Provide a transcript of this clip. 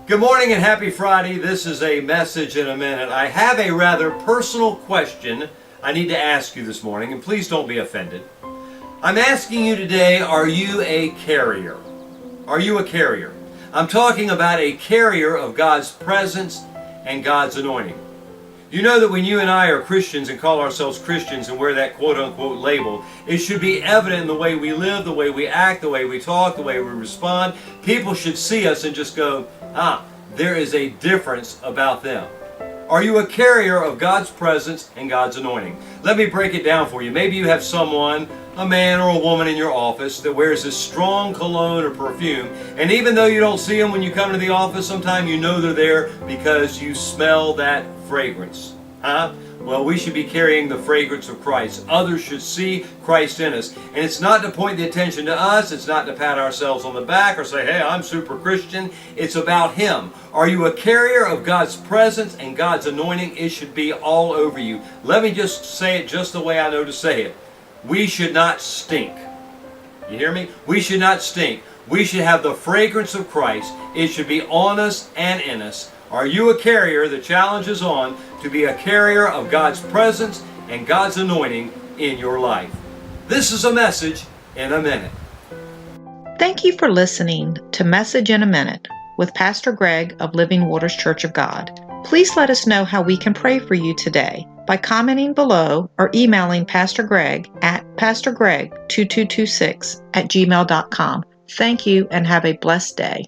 Good morning and happy Friday. This is a message in a minute. I have a rather personal question I need to ask you this morning, and please don't be offended. I'm asking you today, are you a carrier? Are you a carrier? I'm talking about a carrier of God's presence and God's anointing. You know that when you and I are Christians and call ourselves Christians and wear that quote-unquote label, it should be evident in the way we live, the way we act, the way we talk, the way we respond. People should see us and just go, there is a difference about them. Are you a carrier of God's presence and God's anointing? Let me break it down for you. Maybe you have someone, a man or a woman in your office that wears this strong cologne or perfume, and even though you don't see them when you come to the office, sometimes you know they're there because you smell that fragrance. Well, we should be carrying the fragrance of Christ. Others should see Christ in us. And it's not to point the attention to us. It's not to pat ourselves on the back or say, hey, I'm super Christian. It's about Him. Are you a carrier of God's presence and God's anointing? It should be all over you. Let me just say it just the way I know to say it. We should not stink. You hear me? We should not stink. We should have the fragrance of Christ. It should be on us and in us. Are you a carrier? The challenge is on to be a carrier of God's presence and God's anointing in your life. This is a message in a minute. Thank you for listening to Message in a Minute with Pastor Greg of Living Waters Church of God. Please let us know how we can pray for you today by commenting below or emailing Pastor Greg at pastorgreg2226@gmail.com. Thank you and have a blessed day.